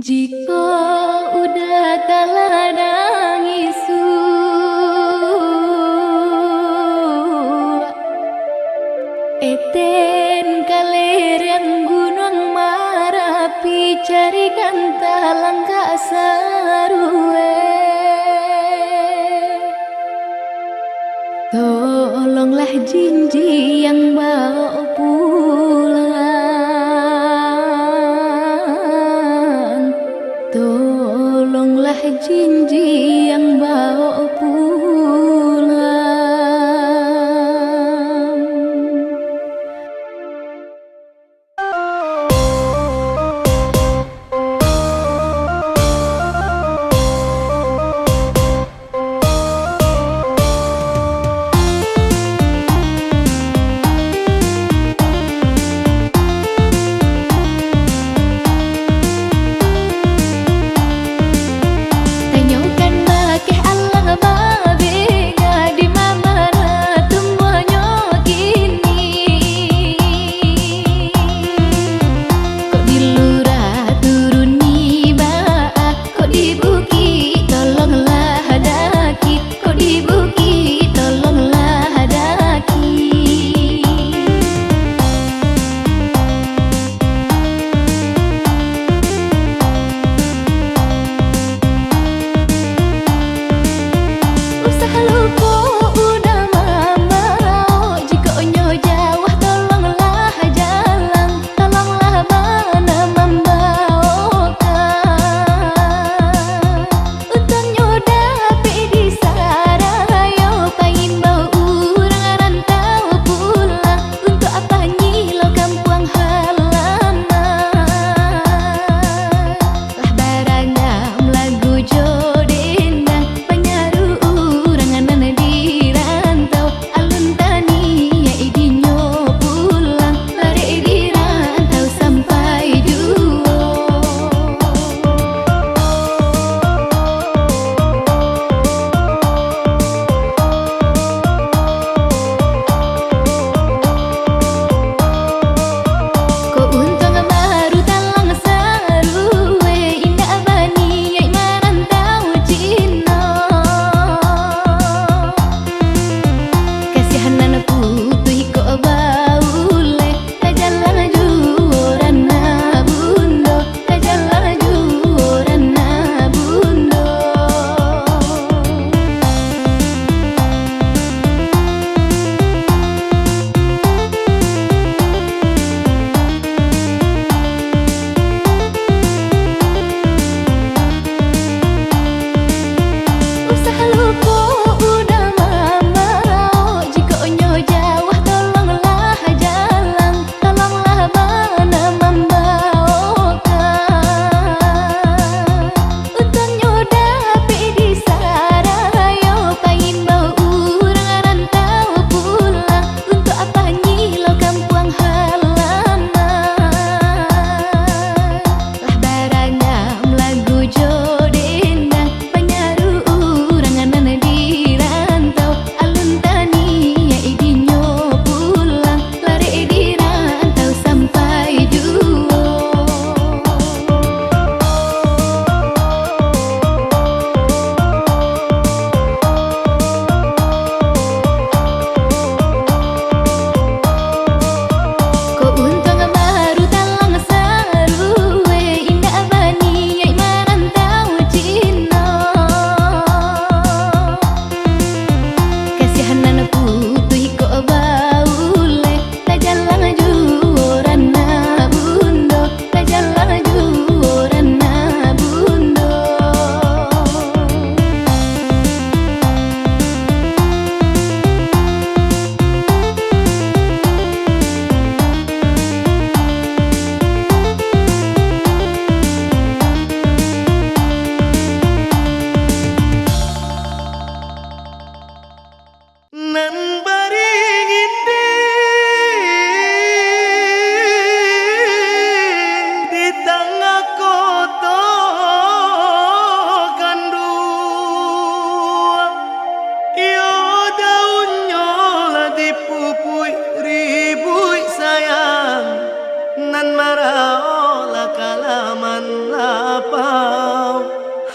Jika udah tak ladang isu, eten kalerian gunung Marapi cari kantalang kak sarue. Tolonglah Jinji yang bawa pulang, tolonglah Jinji yang bawa pulang. Tanyakan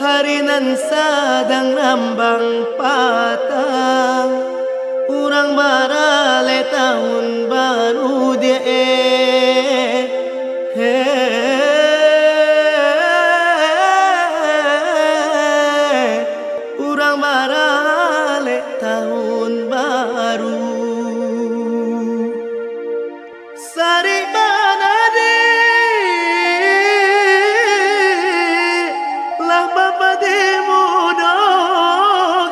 harinan sadang rambang patang, urang barale tahun baru dia urang barale tahun baru. Sari banade lah bapa demo do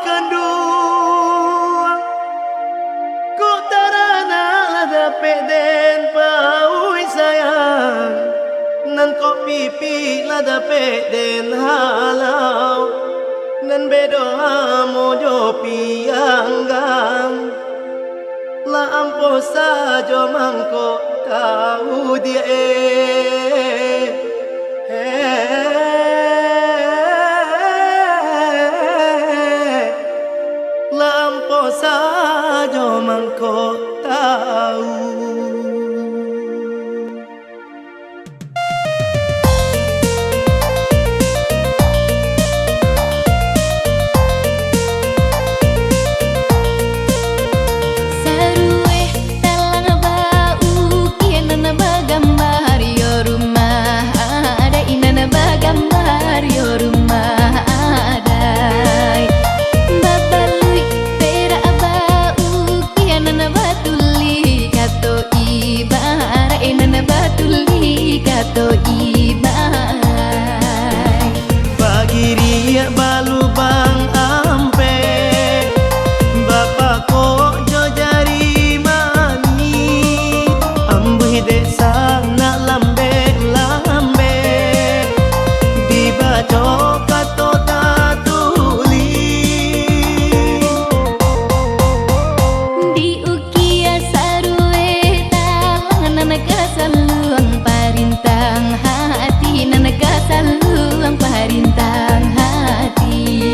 kandung ko tarana ada peden paui sayang nan ko pipi lada peden halau nan bedo mojo pianggang la ampo sajo mangko tahu dia la ampo sajo mangko tahu. Bagiria balu bang ampe Bapak kok jo jari mani ambuh desa nak lambe lambe dibaco kato tatuli Di ukia sarue talang nanaga saluang parintang hati nanaga saluang parintang hati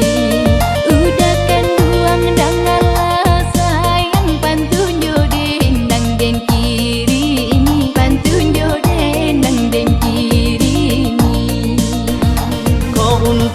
udah kan buang dangalah sayang pantun joden dang den kiri ini pantun joden dang den kiri ini ko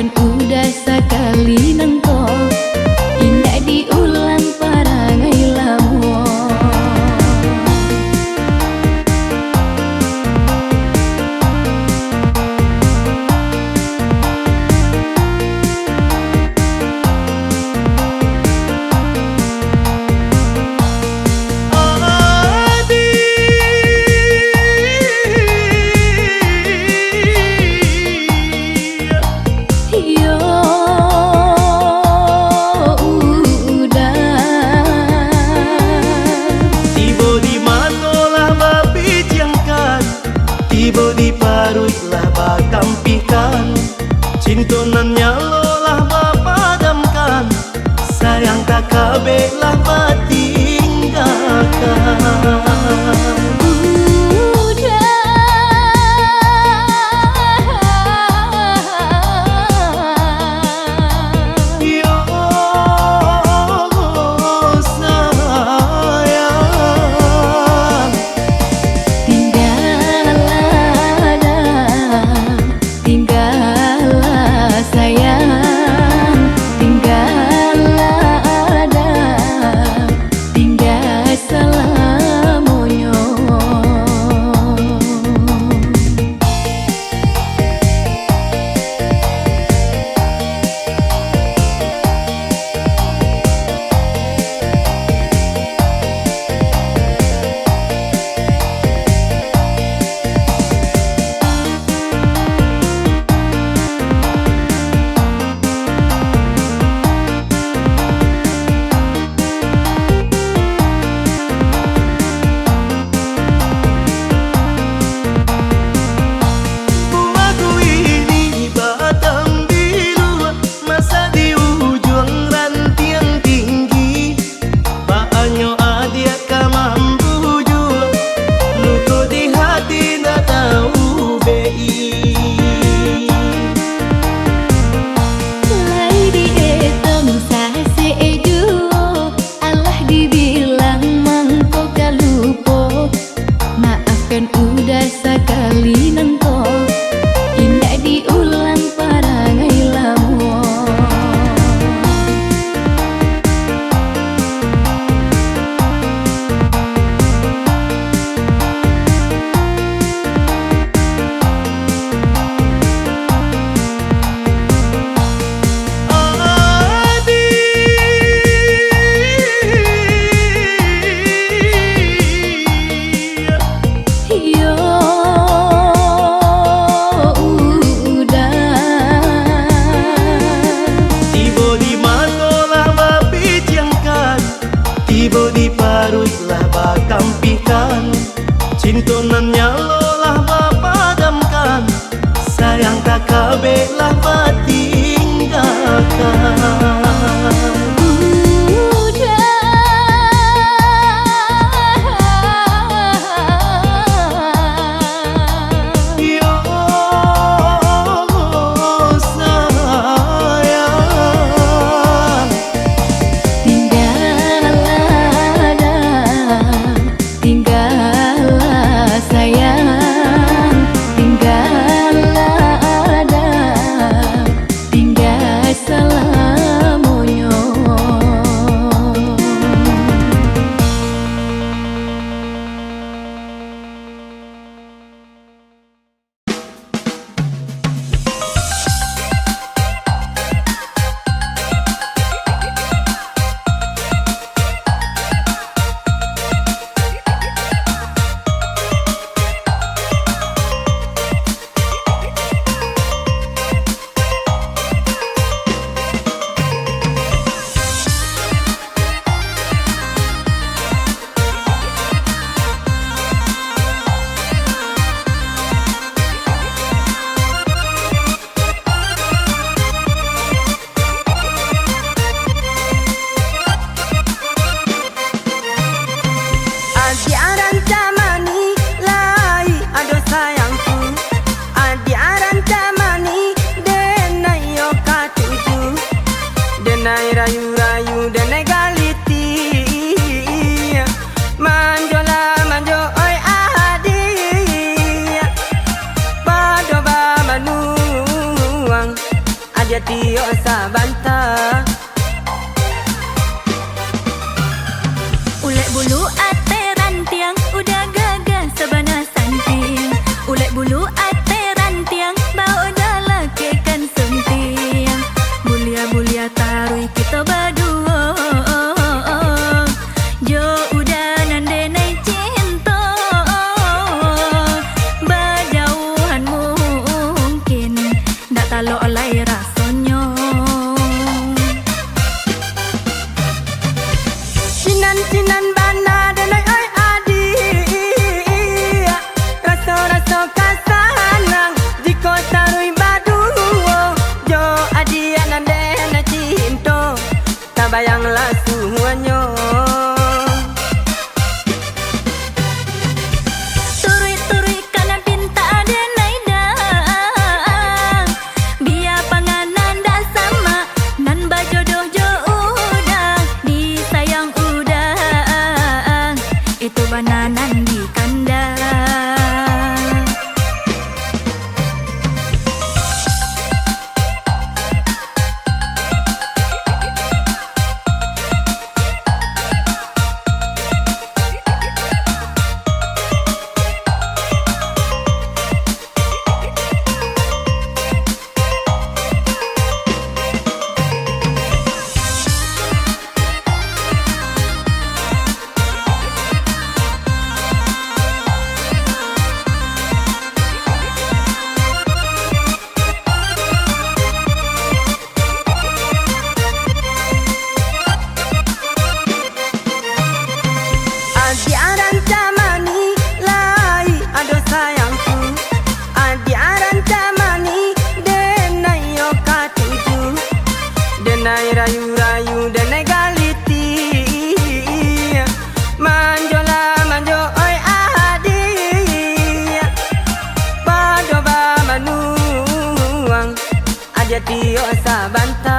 Maafkan udah sekali nengko, indah diulang parangai lamu. Tiba di parutlah bakampikan, cintonannya lolah bapadamkan, sayang tak kabelah batinggalkan. Maafkan udah sekali nengko, indah diulang parangai lamu. Tiba di parutlah bakampikan, cintonannya lolah bapadamkan, sayang tak kabelah batinggalkan. Tinggal salam aja tio sabanta. Ulek bulu ate rantiang, udah gagah sabana santing. Ulek bulu ate rantiang, bau dah kekan sunting. Bulia-bulia tarui kita berdua, jo udah nande naik cinta. Berjauhan mungkin, dak talo oleh rasanya. Sinan bana dan oi adi, rasa kasanang di kota rui badu. Jo adi nande na cinta, tak bayanglah semuanya. Turui kana pinta ada naidang, biar panganan dah sama, nan bajodoh jo udah disayang udah, itu bananan di kandang. Adiaran camani lai ado sayangku, adiaran camani denai yo katuju, denai rayu-rayu denai galiti, manjola manjo oi adi, padoba manuang aja tio sabanta.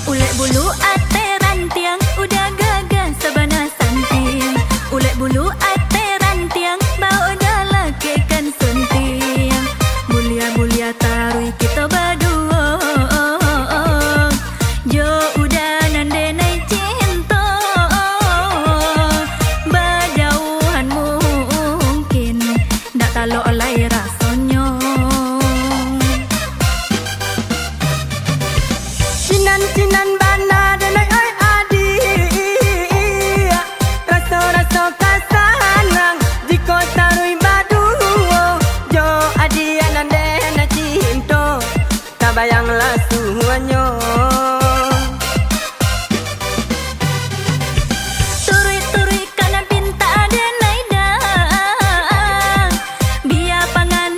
Ulek bulu ate rantiang, udah gagah sabana santing. Ulek bulu ate rantiang, bau dah kekan sunting. Bulia-bulia tarui kita berdua, jo udah nande naik cinta. Berjauhan mungkin, dak talo oleh rasanya. Sinan bana dan oi adi, rasa kasanang di kota rui badu. Jo adi nande na cinta, tak bayanglah semuanya. Turui kana pinta ada naidang, biar panganan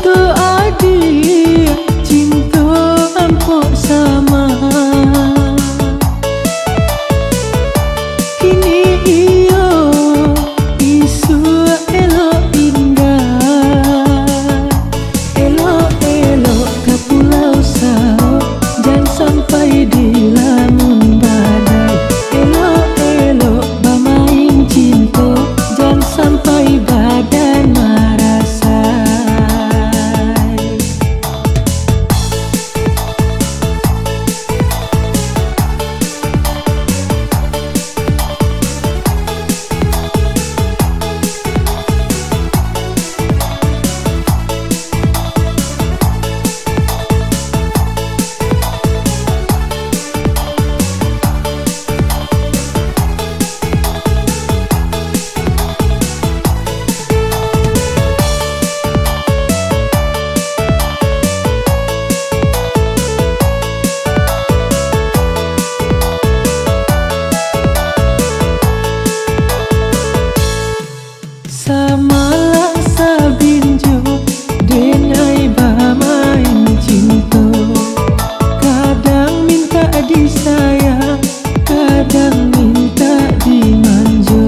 cinta adik, cinta ampok sama. Kini iyo isu elok indah, elok-elok ke pulau Sao, jangan sampai di lamun badai. Elok-elok bermain cinta, jangan sampai badan marasai. Samalah sabinjo denai bermain cinta, kadang minta disayang, kadang minta dimanjo.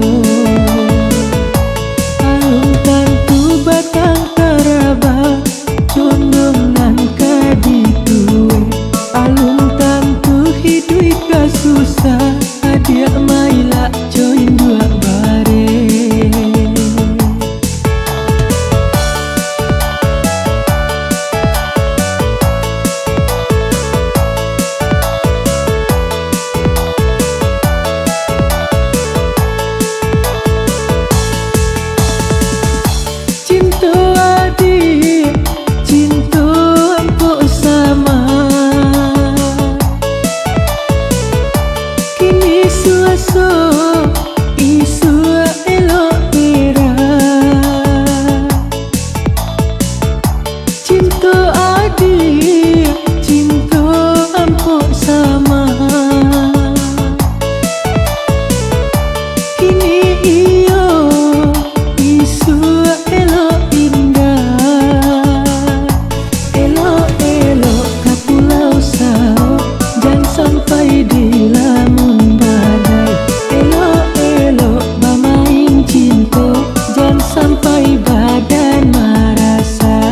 Alun tantu batang karaba, condong nan kaditue. Alun tantu hidup kasusah, adia maila join dua bare. Cinta adik, cinta ampok sama. Kini suaso isu elok pera. Cinta adik, cinta ampok sama. Kini iyo isu elok indah, elok-elok ke pulau Sao, jangan sampai di lamun badai. Elok-elok bermain cinta, jangan sampai badan marasai.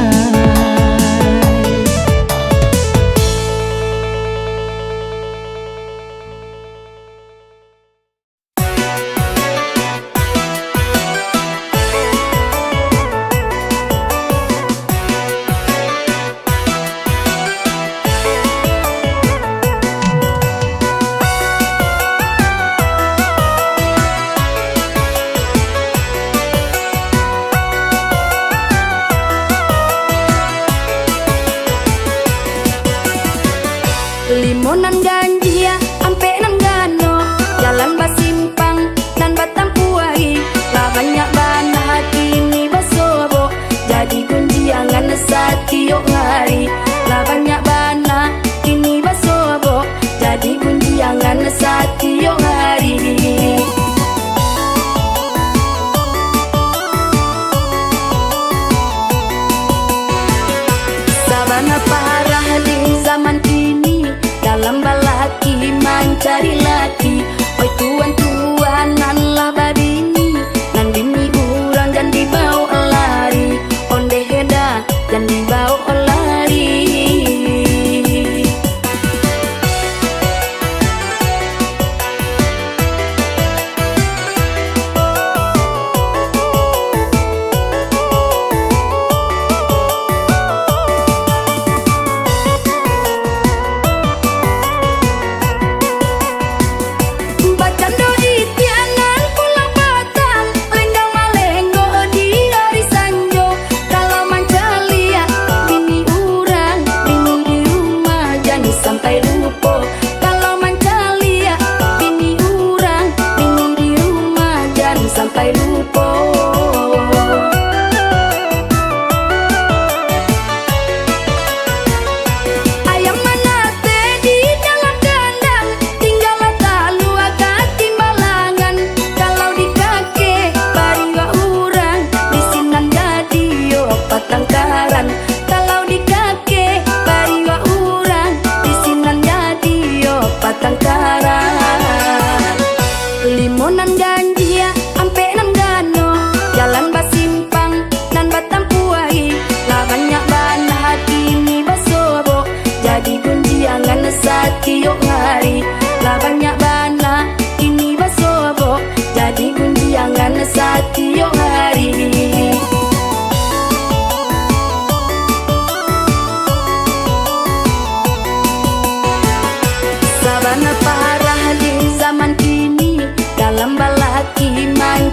Limonan ganjia, ampe nan gano, jalan basimpang, nan batampuai. Lah banyak bana kini basobo, jadi kunjiangan satio ngari. Lah banyak bana kini basobo, jadi kunjiangan satio ngari. Sabana parah di zaman ini, dalam balaki mencari laki. Oi tuan-tuanan lah babini, nan bini urang dan dibawa lari. Onde heda dan dibawa lari.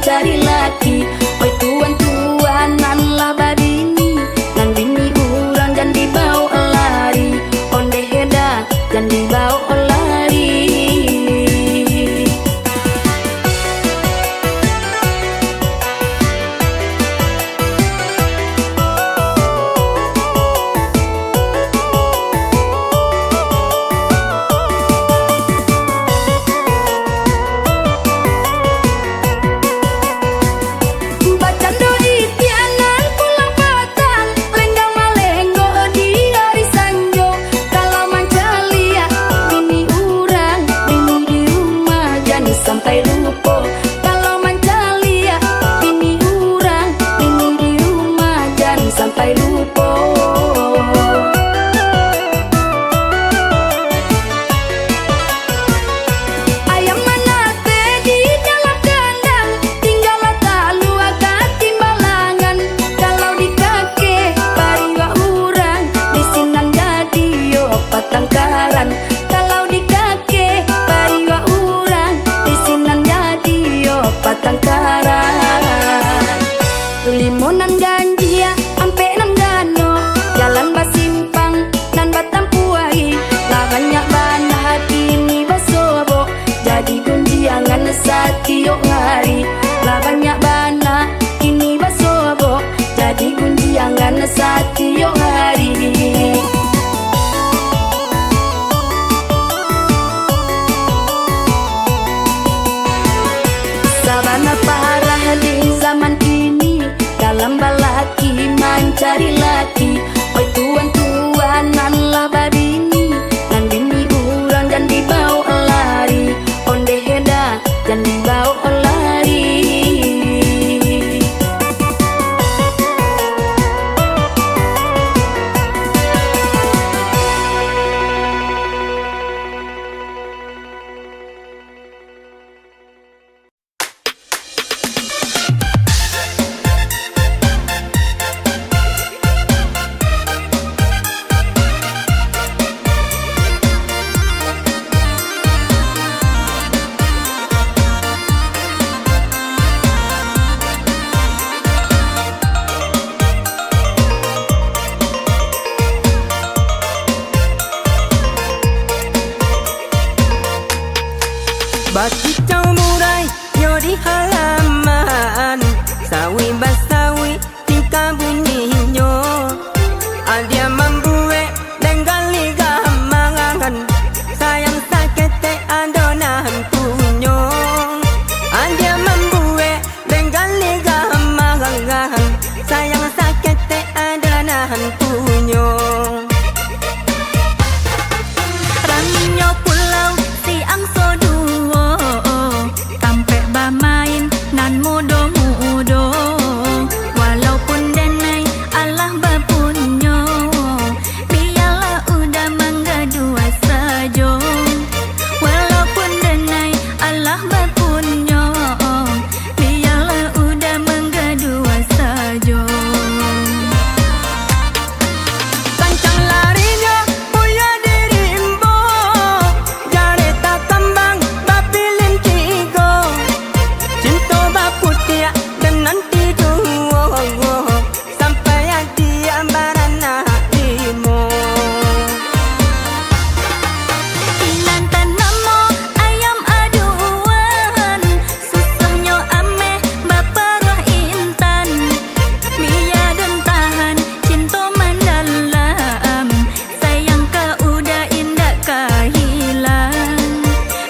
mencari laki. Oi tuan-tuan nan lah babini, nan bini urang jan dibawa lari. Onde heda jan dibawa lari. Sampai lupa kalau mancalia bini urang, bini di rumah jangan sampai lupa. Ayam mana teh di dalam kandang, tinggallah talu agak timbalangan. Kalau di kaki pariwa urang, di sinan jadi yo patangkaran. Kalau di kaki pariwa urang, sinan jadi yo patangkaran. Limonan ganjia ampe nan gano, jalan basimpang nan batampuai. Lah banyak banat kini basobo, jadi gunjiangan satio hari. Lah banyak banat kini basobo, jadi gunjiangan satio hari. Sabana parah di zaman kini, dalam balaki mencari laki. Oi tuan-tuan nan lah babini, nan bini urang jan dibawa lari. Onde heda jan dibawa lari. Bakicau murai yo di halaman, sawi basawi tingkah bunyinya. Adia membuat dengan liga mangan, sayang sakit adonan punyo. Adia membuat dengan liga mangan, sayang sakit adonan punyo. Raminyo pulau siang soduo, tampe bamain nan mudo-mudo. Walaupun denai Allah bapunyo, biarlah udah menggadua sajo. Walaupun denai Allah bapunyo, biarlah udah menggadua sajo. Kancang larinya punya dirimbo, jareta kembang bapilin cigo. Cinta baputia dengan tidur, sampai hati ambarana limo. Ilan tanamo ayam aduan, susahnya ameh baparah intan. Biya dan tahan cinta mendalam, sayang ka udah indah kahilang.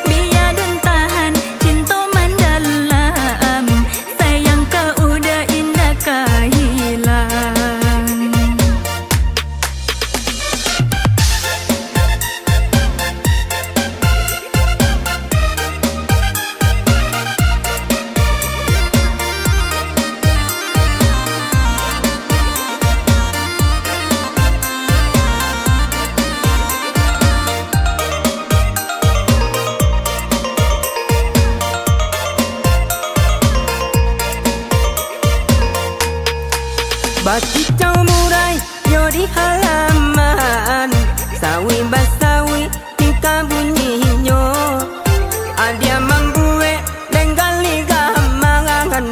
Biya dan tahan cinta mendalam, sayang ka udah indah kahilang. Bakicau murai yo di halaman, sawi basawi tingkah bunyinya. Adia membuat dengan liga mangan,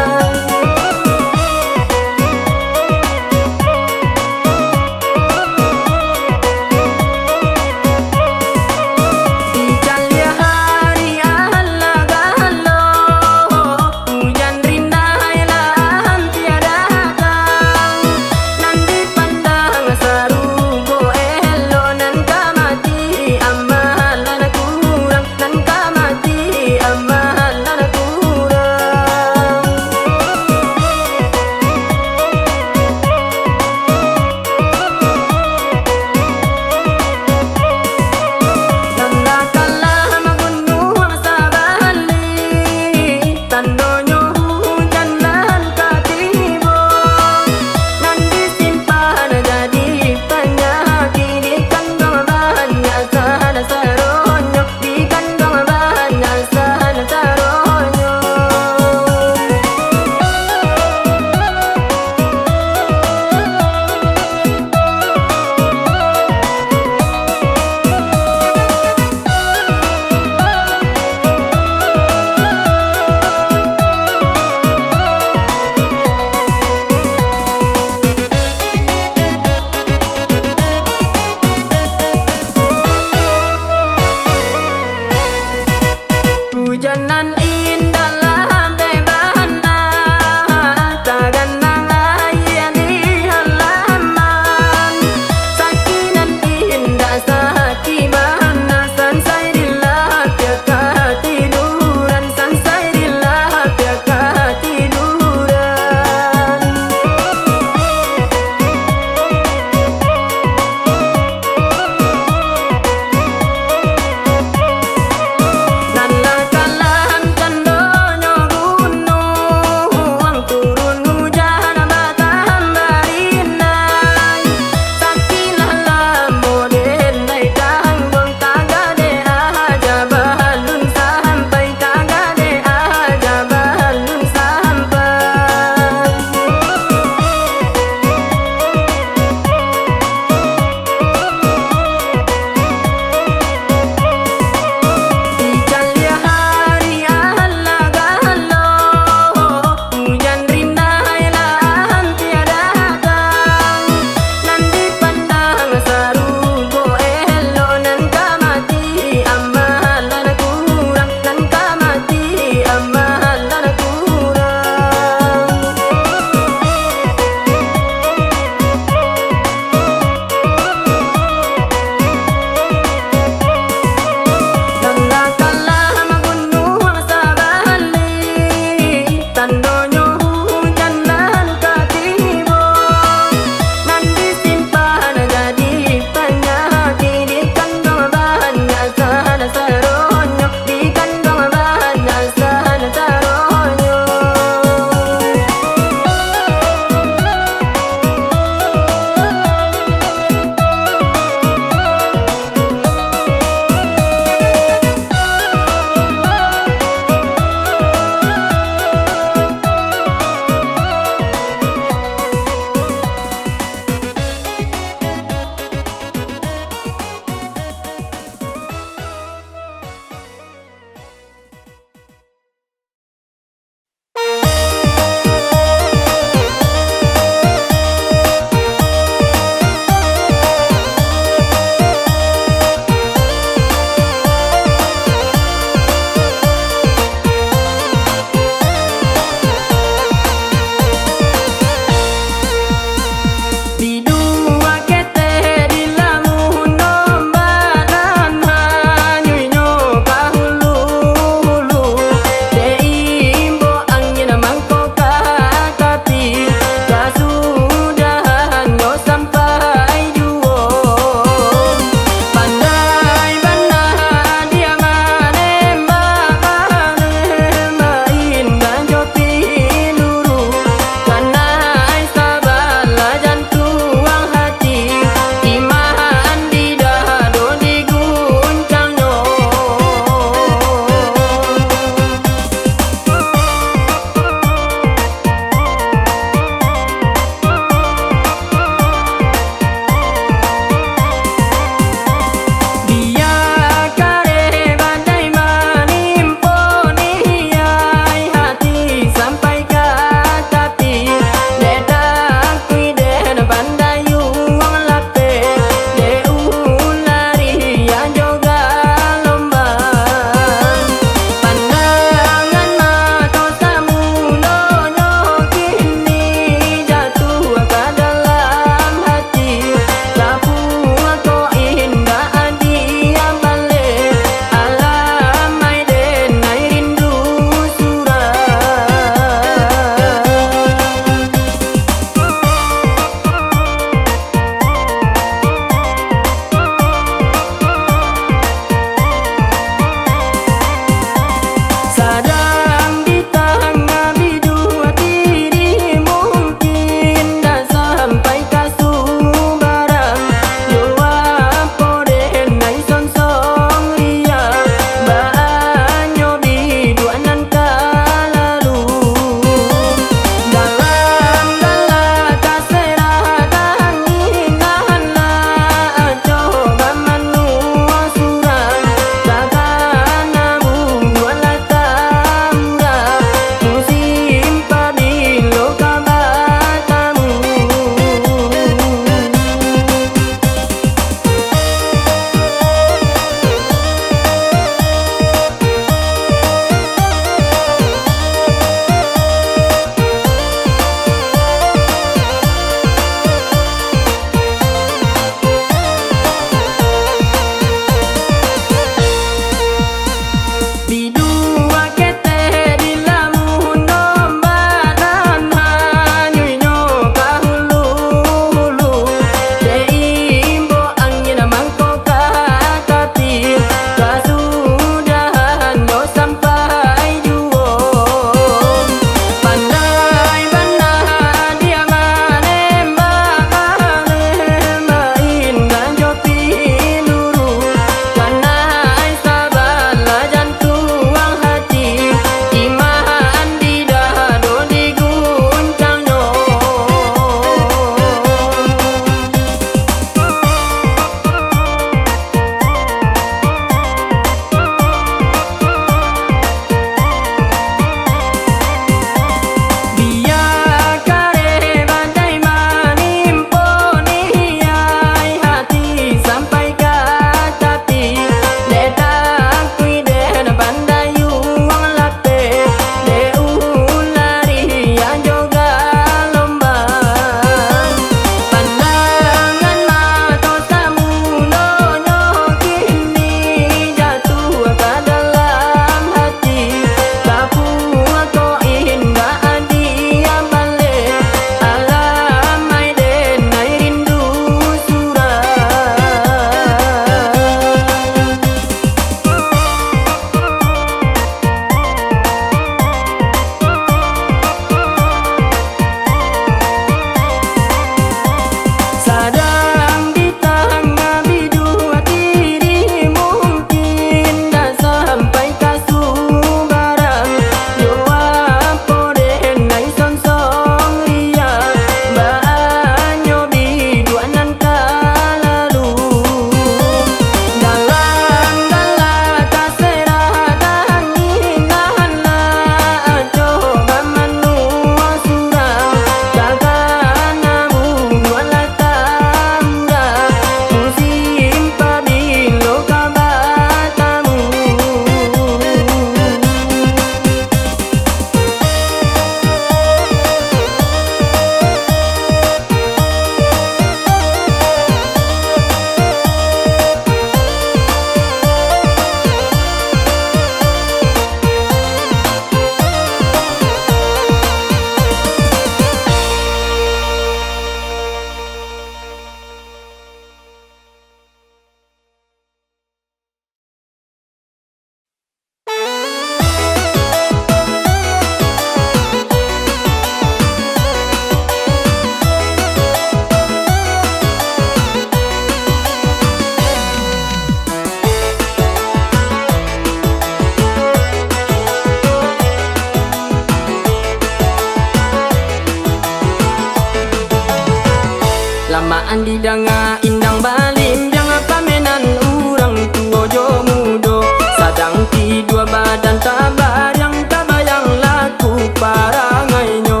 Lamaan di danga indang balim jangan pamenan urang tua jo mudo sadang ti dua badan tabayang tabayang laku parangainyo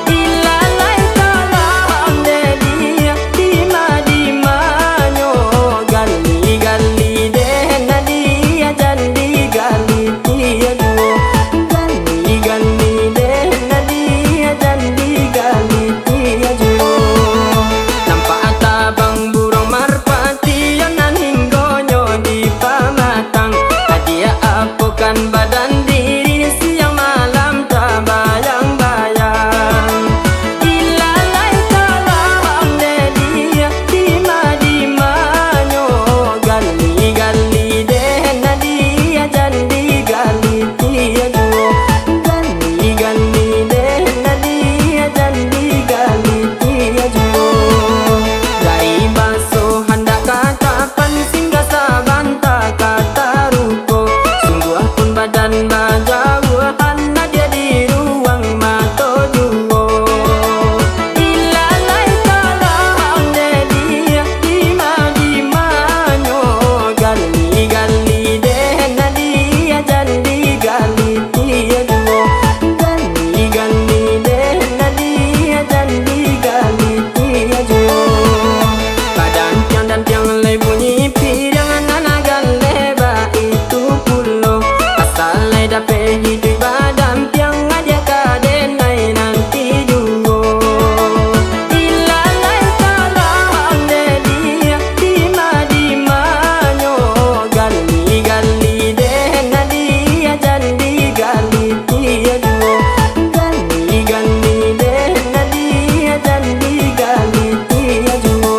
ilalai talang dedia dima dimanyo gali gali deh nadia jandi gali tia duo gali gali deh nadia jandi gali tia duo nampak atabang burung marpati yang naninggonyo di pamatang hadiah apokan badan diri siang malam tak bayang-bayang ilalai talang dedia dima dimanyo gali gali deh nadia jandi gali tia duo gali gali deh nadia jandi gali tia duo dari baso hendak katapan singgah sabanta kata ruko sungguh pun badan bajauhan nadia di ruang mato duo ilalai talang dedia dima dimanyo gali gali deh nadia jandi gali tia duo gali gali deh nadia jandi gali tia duo badan tiang dan tiang lay bunyi pirang nanagan leba itu pulo asal lay dape hidup badan tiang adia kadenai nanti duo ilalai talang dedia dima dimanyo gali gali deh nadia jandi gali tia duo gali gali deh nadia jandi gali tia duo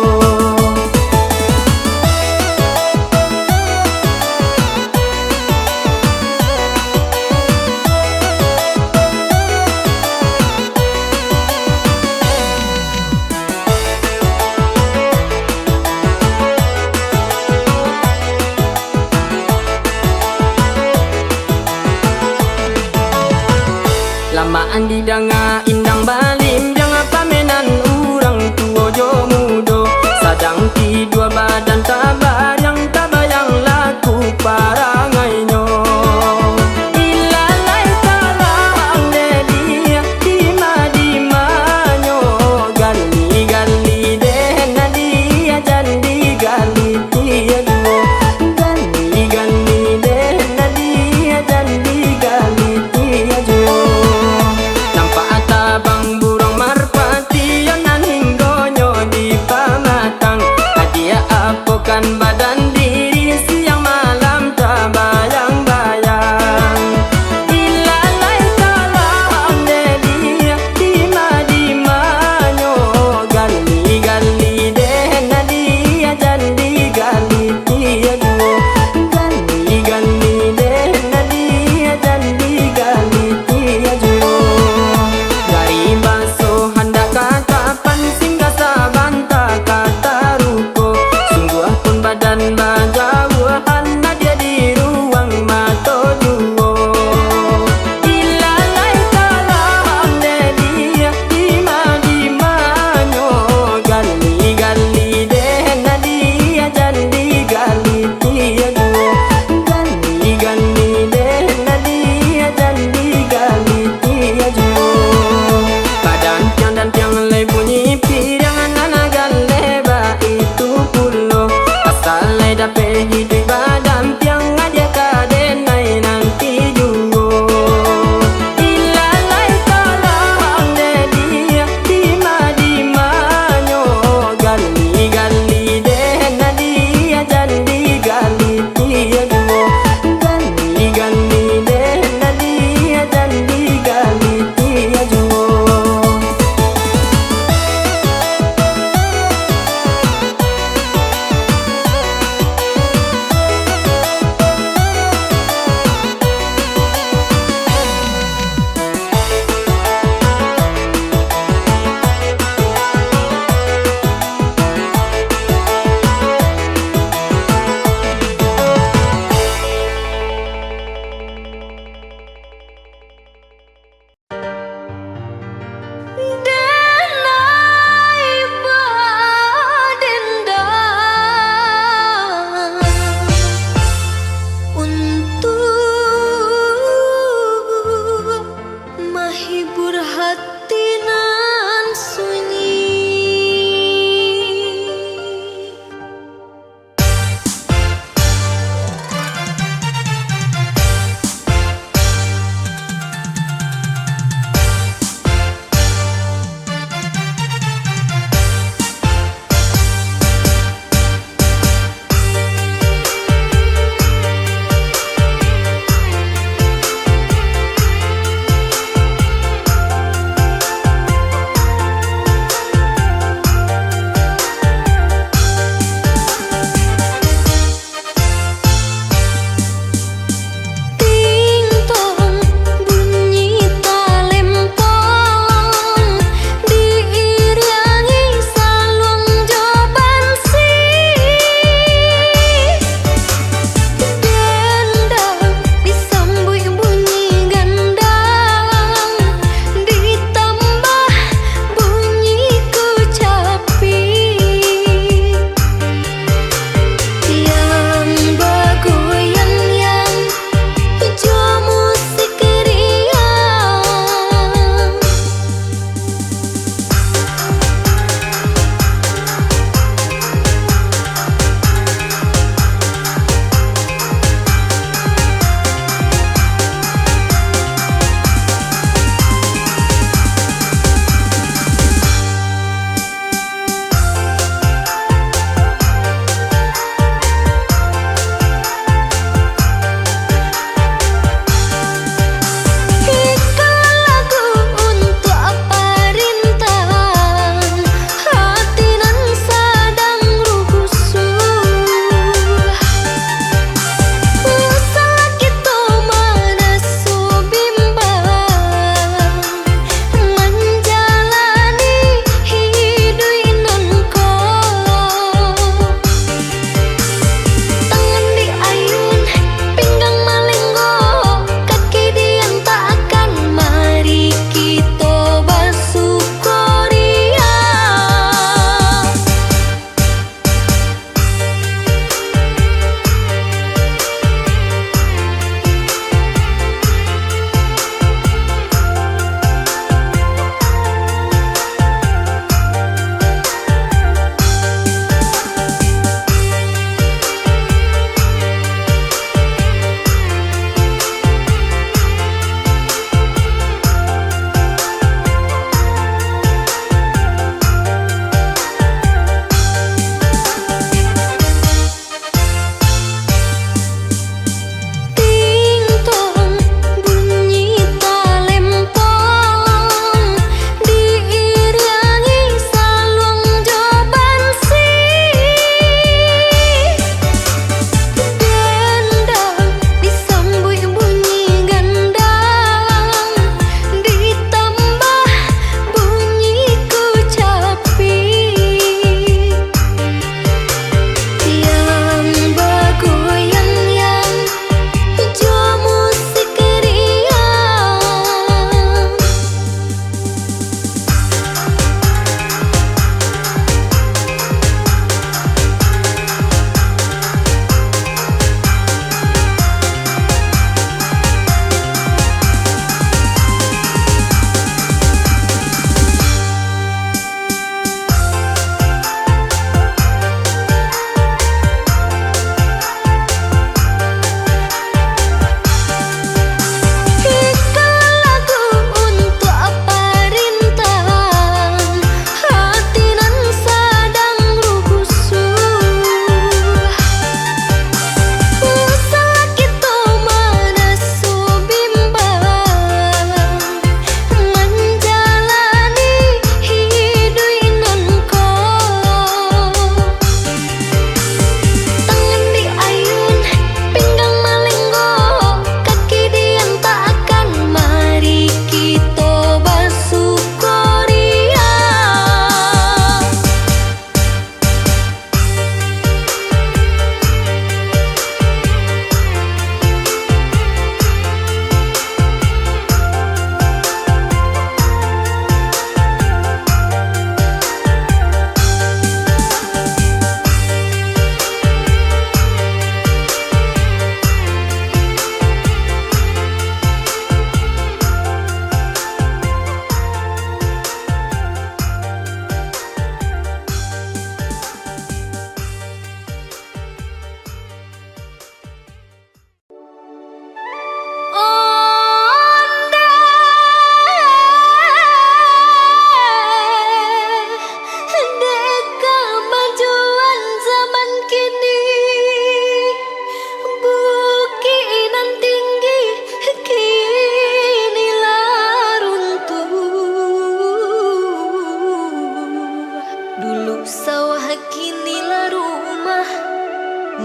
lamaan di danga indang balim jangan pamenan urang tua jo mudo sadang ti dua badan tabayang tabayang laku parangainyo ilalai talang dedia dima dimanyo gali gali deh nadia jandi gali tia duo gali gali deh nadia jandi gali tia duo nampak atabang burung marpati yang naninggonyo di pamatang hadiah apokan badan diri siang malam tak bayang-bayang ilalai talang dedia dima dimanyo gali gali deh nadia jandi gali tia duo gali gali deh nadia jandi gali tia duo dari baso hendak katapan singgah sabanta kata ruko sungguh pun badan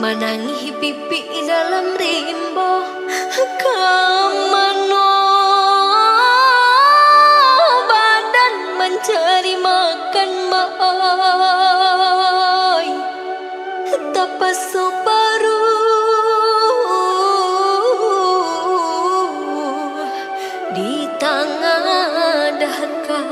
Manangi pipi dalam rimbo Kamano badan mencari makan boy Tapaso baru di tengah dahakan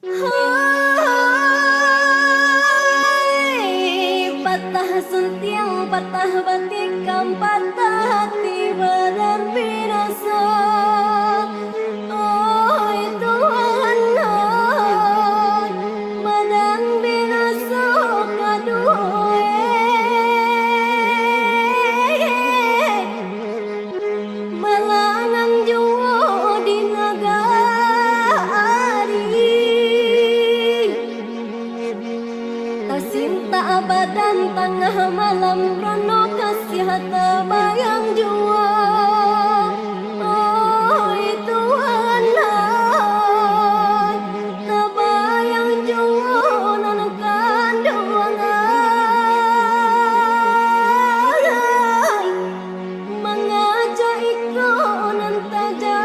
Hai, patah sentiang, patah batikam, patah hati badan binasa. Oh Tuhan, badan binasa kaduwe. Malangan jua di nagari. Tasinta abadan tengah malam rono kasih hata bayang jua. Oh Tuhan, tabayang jua nanakan doangan. Mengajak ikon entah jadi.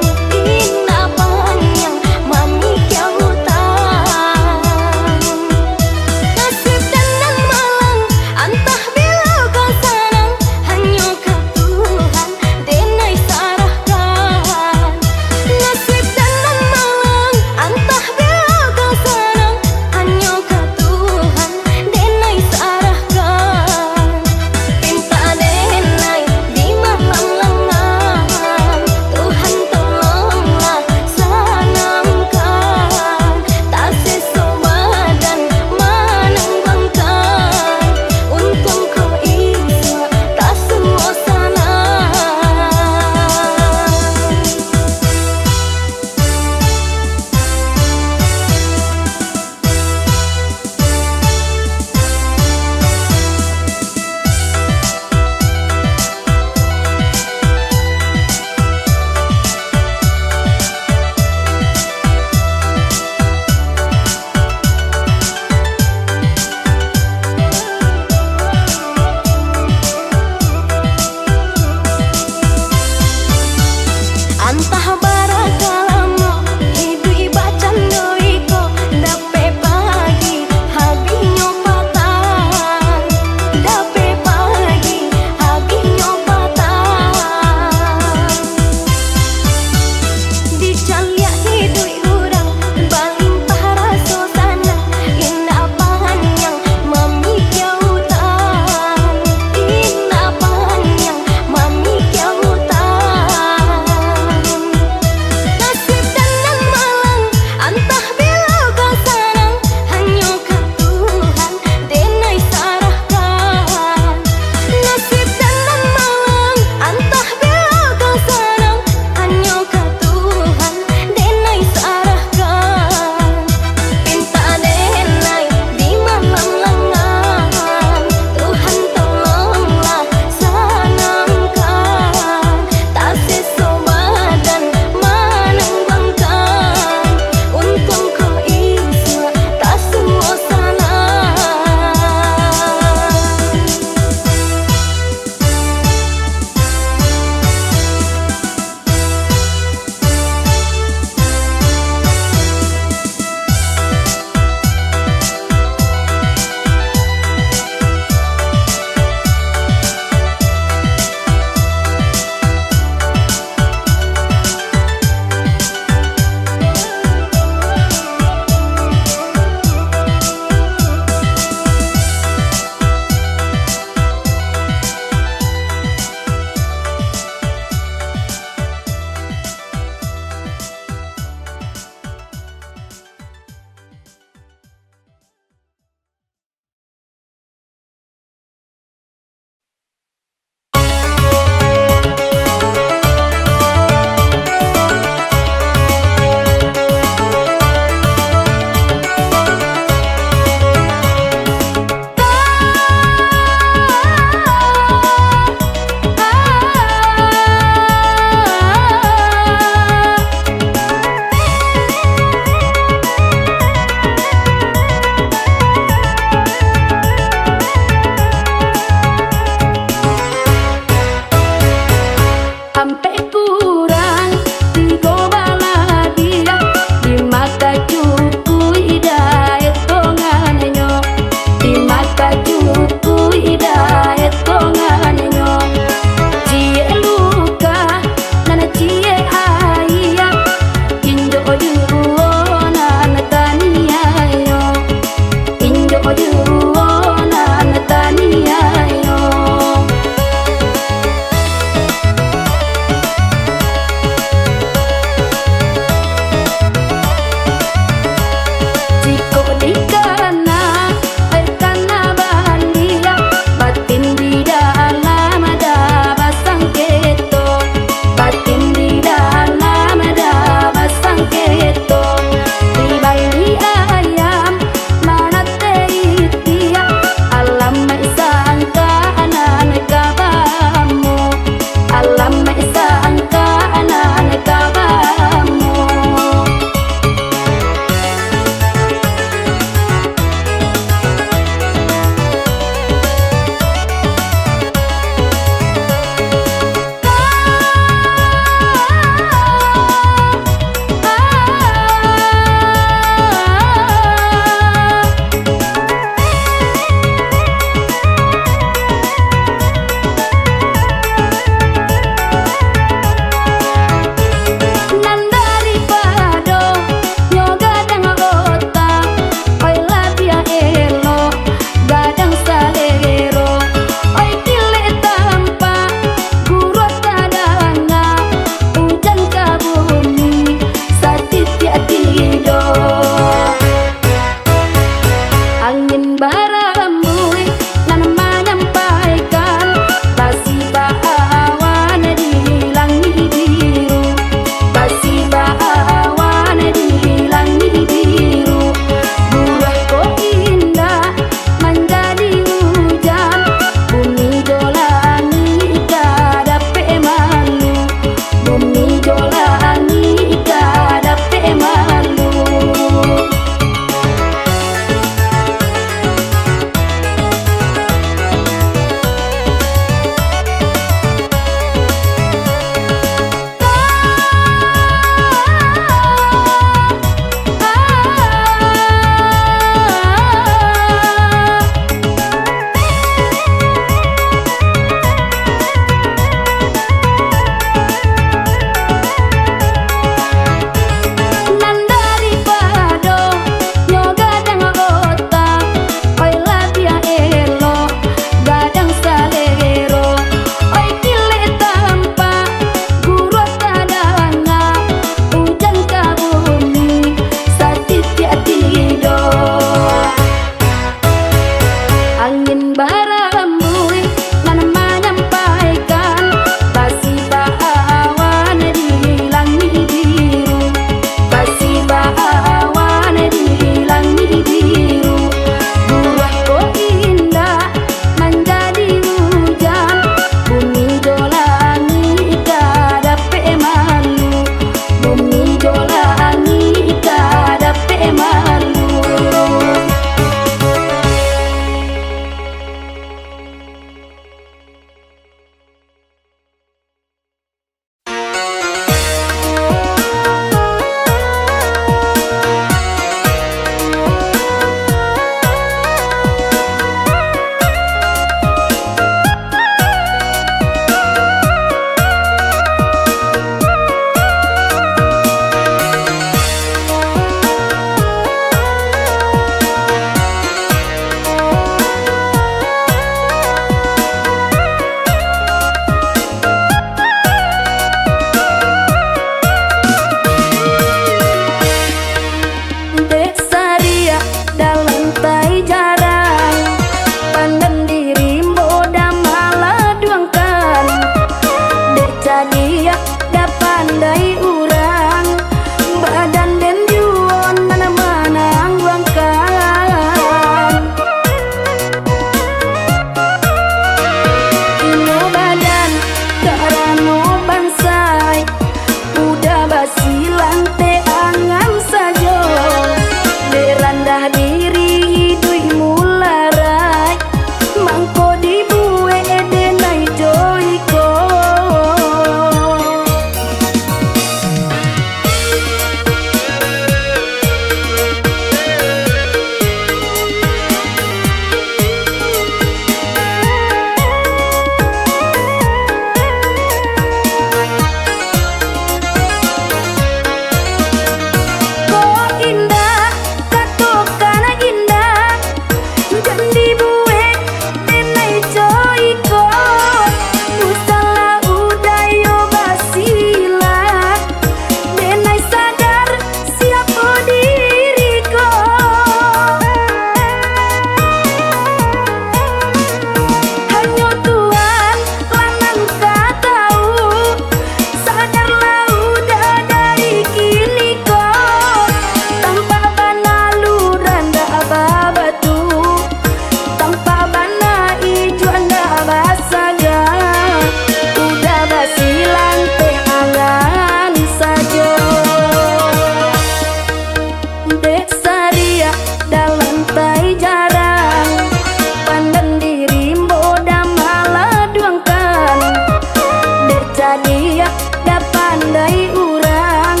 dia dah pandai urang,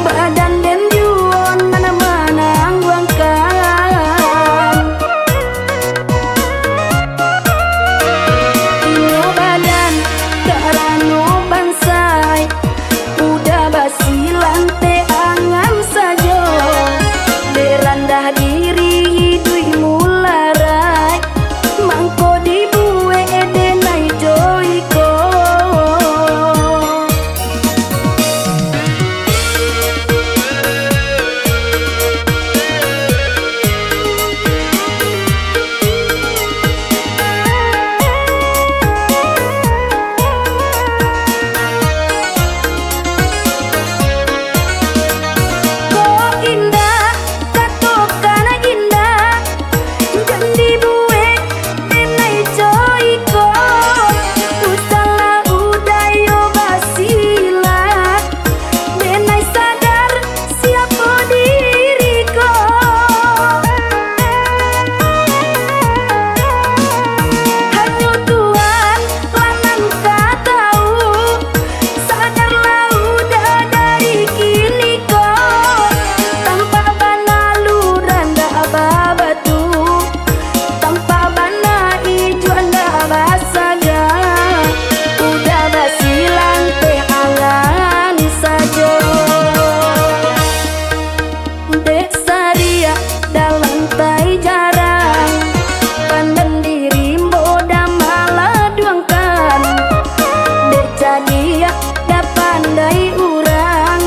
badan den juon mana-mana angguangkan. Ino badan darano bansai, udah basilan te angan sajo, berandah diri hidui mularai, mangko dibue edenai joiko. Ko indah katokan indah, jadi bue denai joiko, usala udayo basila, denai sadar siapa diriko. Hanya Tuhan lanang katau, sadarlah udah dari kini kau, tanpa bana luranda ababatu, tanpa bana ijo anda basaga, udah basilang teh angan sajo. Dek saria dalam tai jarang, pandang diri boda malah duangkan, dek cadia dah pandai urang,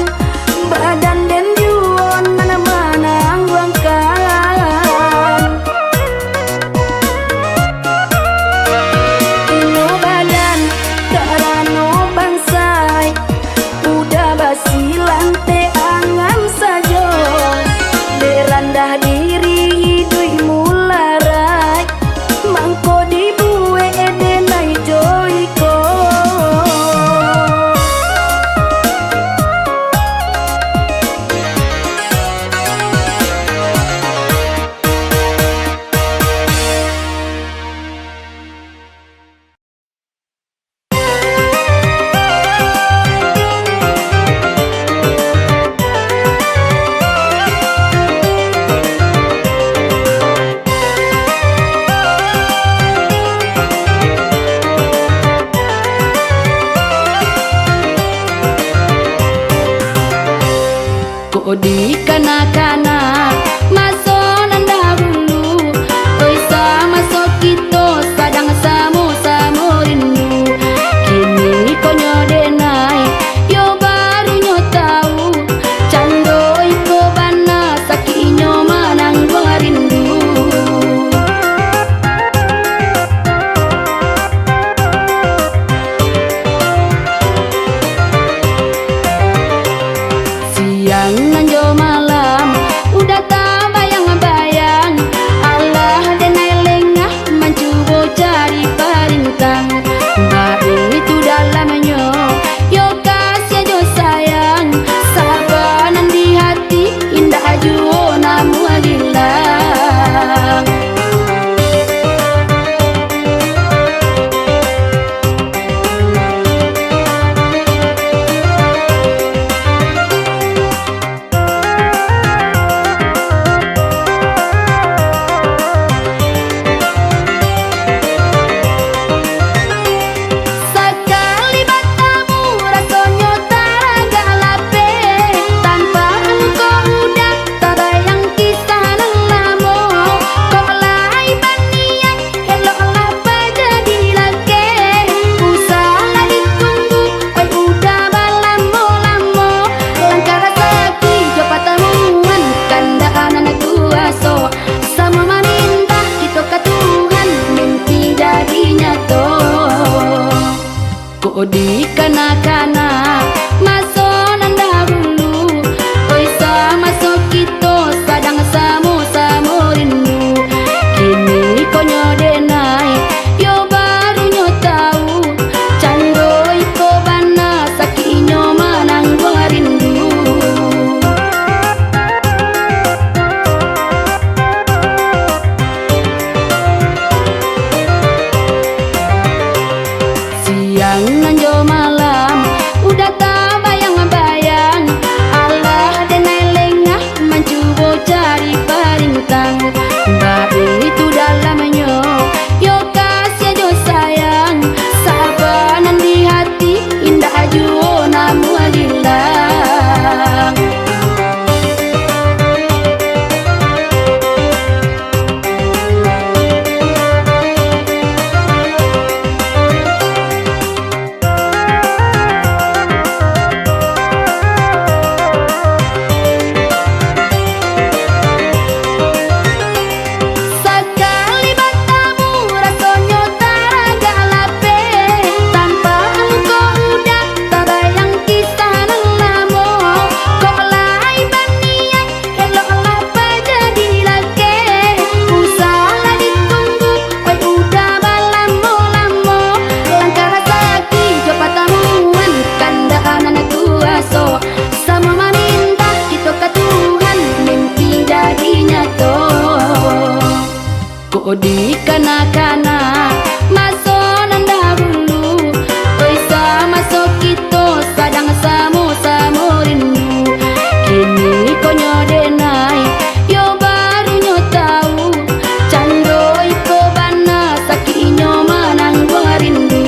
badan den juon mana-mana angguangkan. Ino badan darano bansai, udah basilan te angan sajo, berandah diri hidui mularai, mangko dibue edenai joiko. Ko di kana-kana maso nanda hulu, oi sama so kito sadang samo-samo rindu, kini konyo denai yo baru nyo tau, candoi ko bana sakinyo manang gua rindu. Siang nanjo malam udah tak bayang-bayang, Allah denai lengah mencubo cari parintang, baru itu dalamnya yo kasih jo sayang, sabanan di hati indah juo namu adilang. Sekali batamu rasanya taragalape, tanpa engkau udah tak bayang kisah nang lamo, kau lai banian eloklah jadi laki, usaha ditunggu oi udah balamo-lamo, langkah rezeki jo patamuan kanda anak kuaso, sama maminta kita ke Tuhan mimpi jadi nyato. Ko di kana-kana maso nanda hulu, oi sama so kito sadang samo-samo rindu, kini konyo denai yo baru nyo tau, candoi ko bana sakinyo manang gua rindu. Siang nanjo malam di kana-kana masonan dahulu oi sama so kita sadang samo-samo rindu kini konyo denai yo baru nyo tahu candoi ko bana sakinyo manang gua rindu.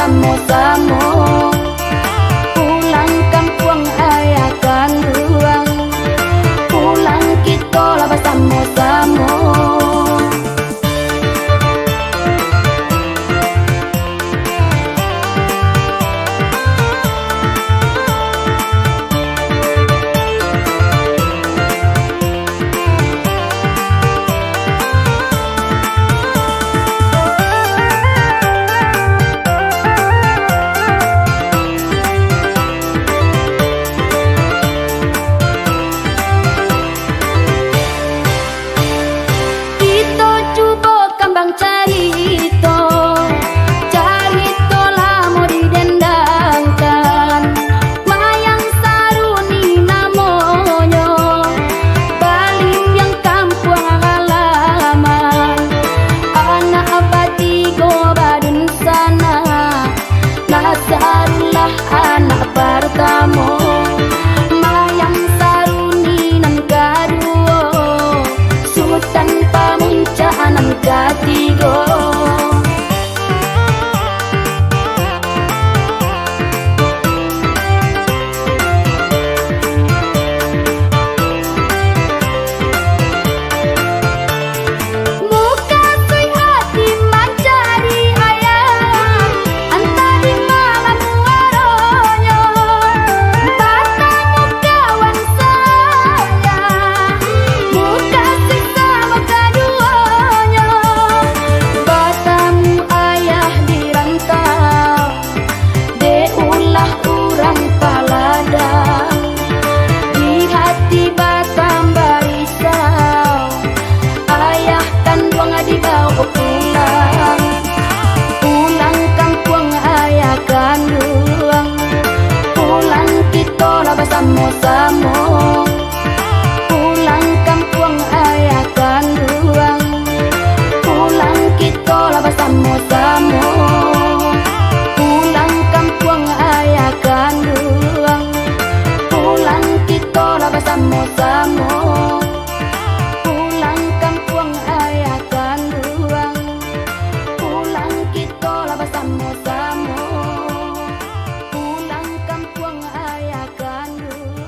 Sama-sama pulang kampung ayah kandung, pulang kita lah bersama-sama. Sarulah anak pertama mayang saruni nan kaduo sultan pamuncaan nan katigo. Bersama-sama pulang kampung ayah kandung, pulang kita lah bersama-sama pulang kampung ayah kandung, pulang kita lah bersama-sama pulang kampung ayah kandung, pulang kita lah bersama-sama pulang kampung ayah kandung.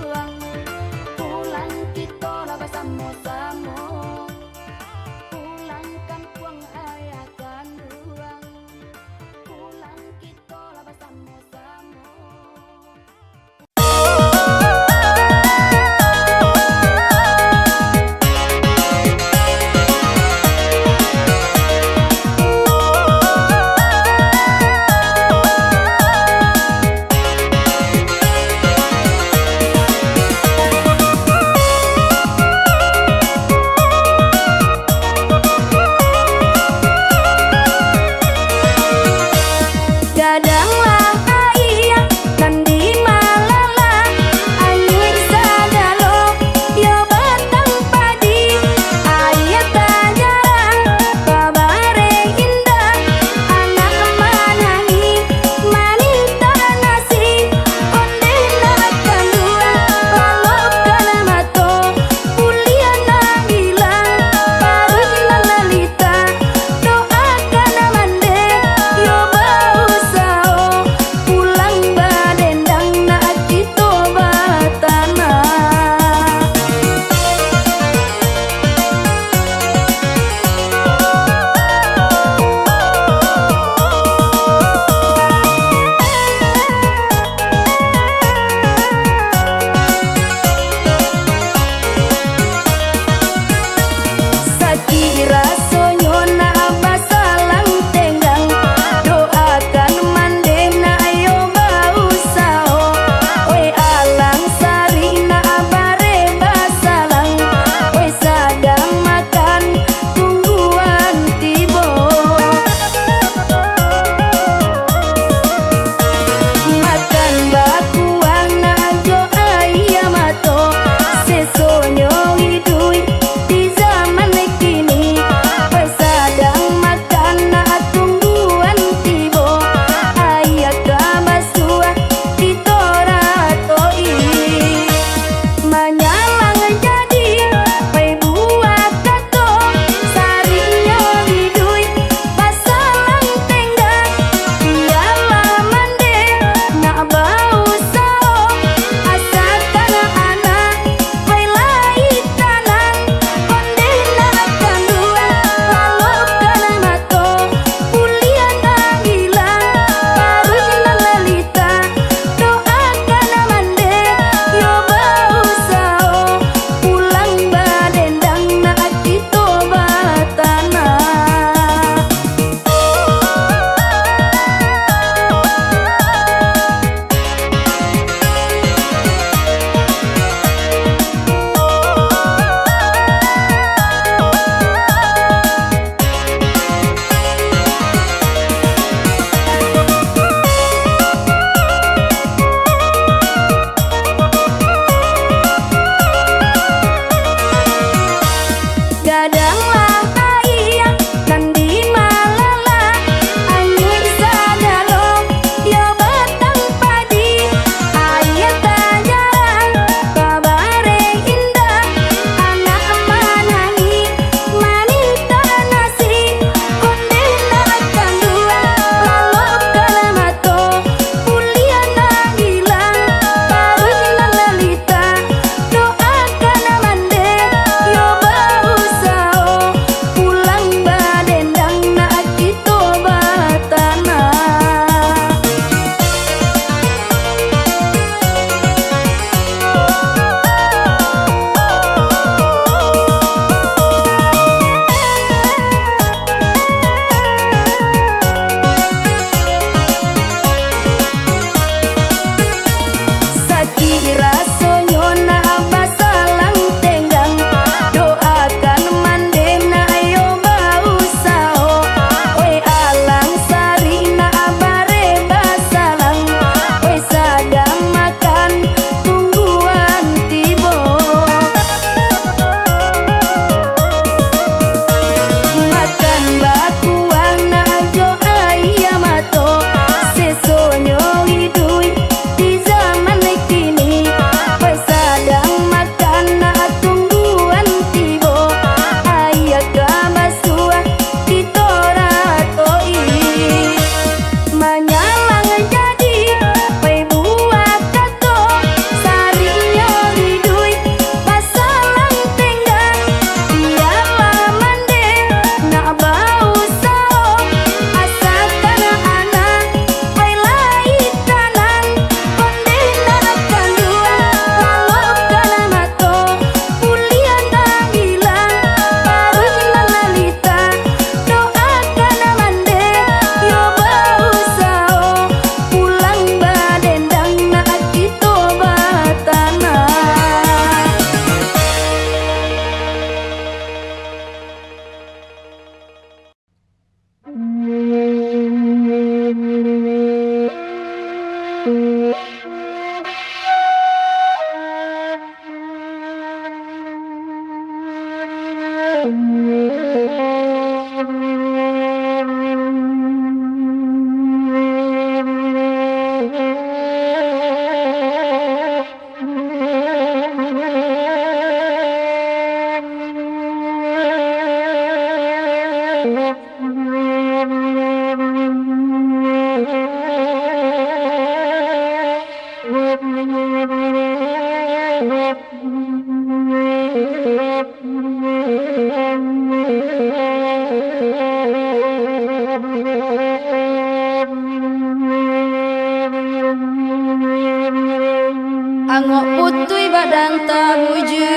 Angok putui badan tabuju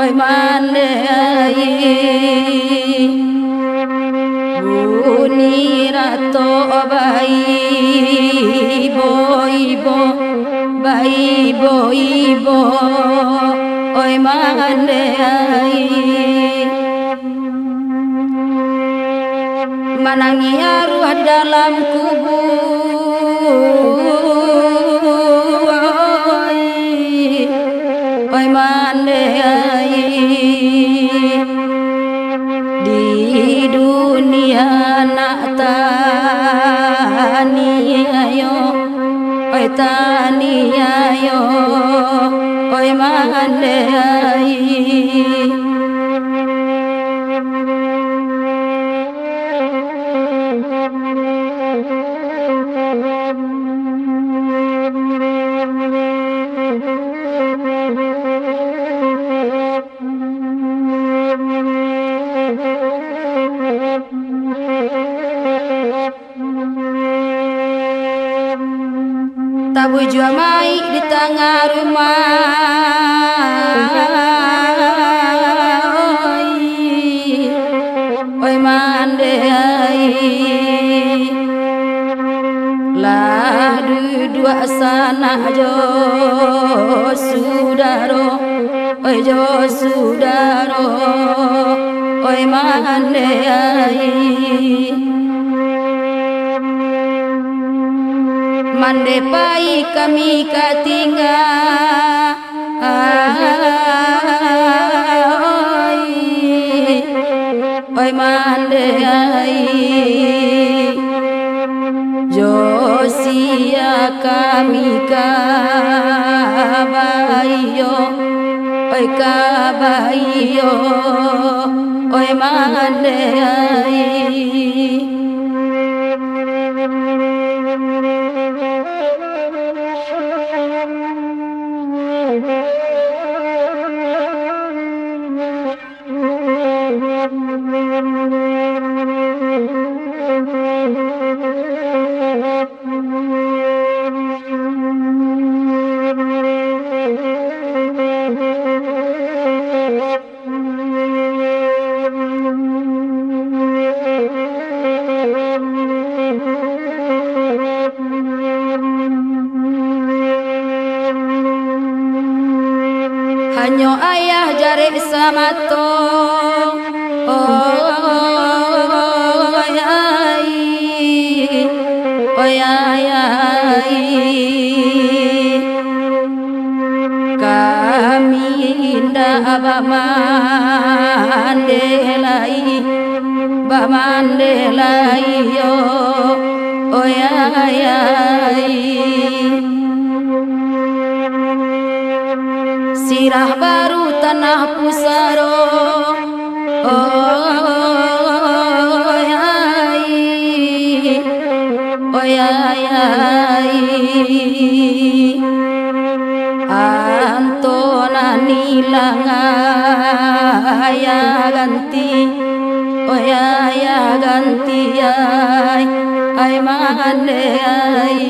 oi mande ai buni rato bai ibo oi mande ai manangi arwah dalam kubur oi mande ai di dunia nak tani ayo oi tani ayo oi mande ai Tabu jua mai di tengah rumah oi mande ai lah dua sana jo sudaro oi mande ai mande pai kami katinggal oi mande ai josia kami kabayo oi mande ai Hanyo ayah jari samato oi ai kami indah bamandelai yo oi ai sirah baru tanah pusaro oi ai antona nilanga ya ganti oi ganti ai mande ai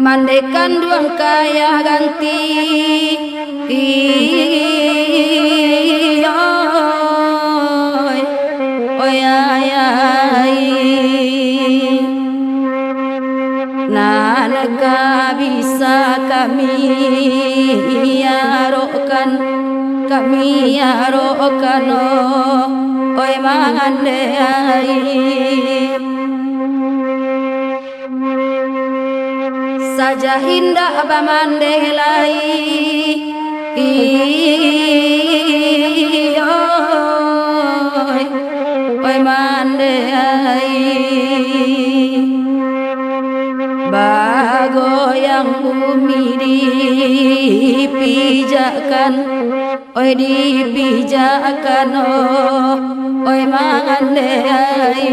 mandekan duang kaya ganti oi ai nanaka bisa kami arokan oi mande ai saja indah bamandelai oi mande ai pijakan, oi dipijakan, oi mandai.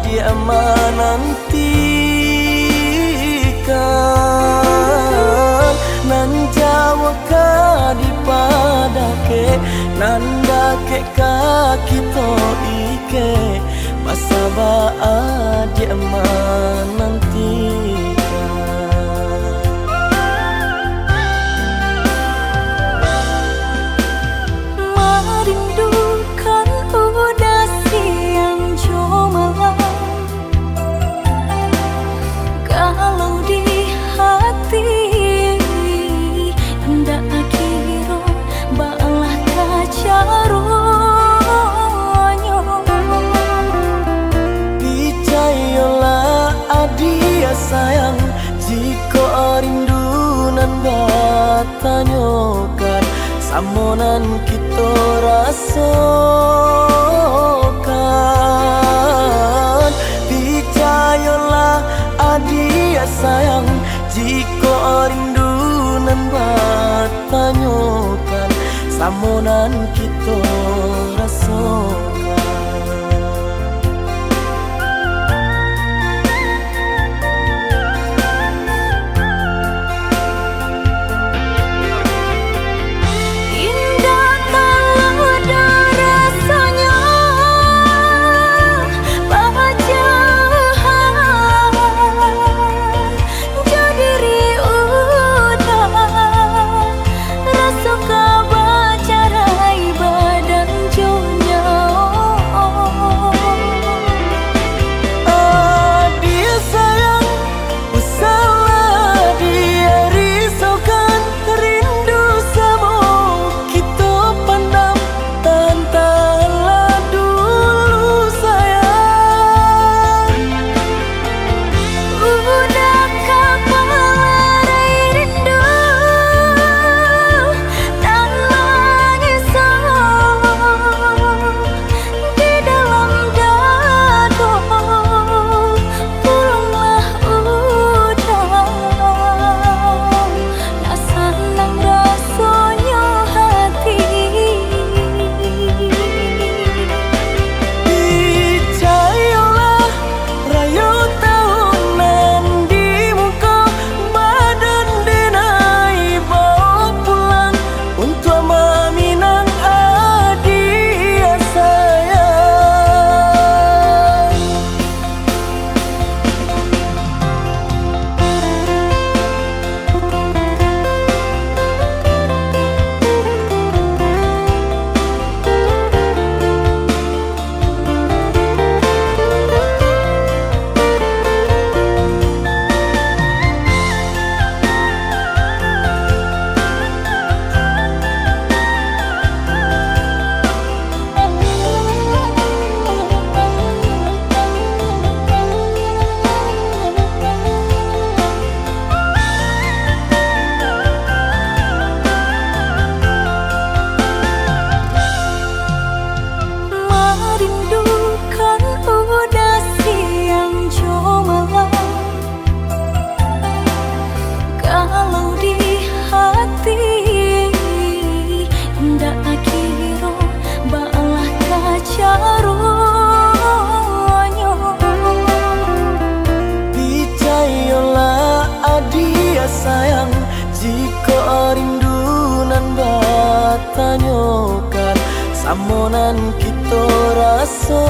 dia menantikan nan jawa ka di padake nanda ke kaki to ike masa ba dia menantikan. Merindukan udah siang jo malam, kalau di hati hendak akiro balah kacaronyo. Picayolah adia sayang, jika rindunan batanyokan samonan kita rasakan. Picayolah adia sayang, jika rindunan batanyokan samonan kita rasakan. Badan jika rindunan batanyokan samonan kita rasakan.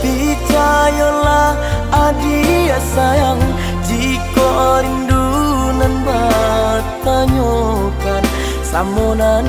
Percayalah adik sayang, jika rindunan batanyokan samonan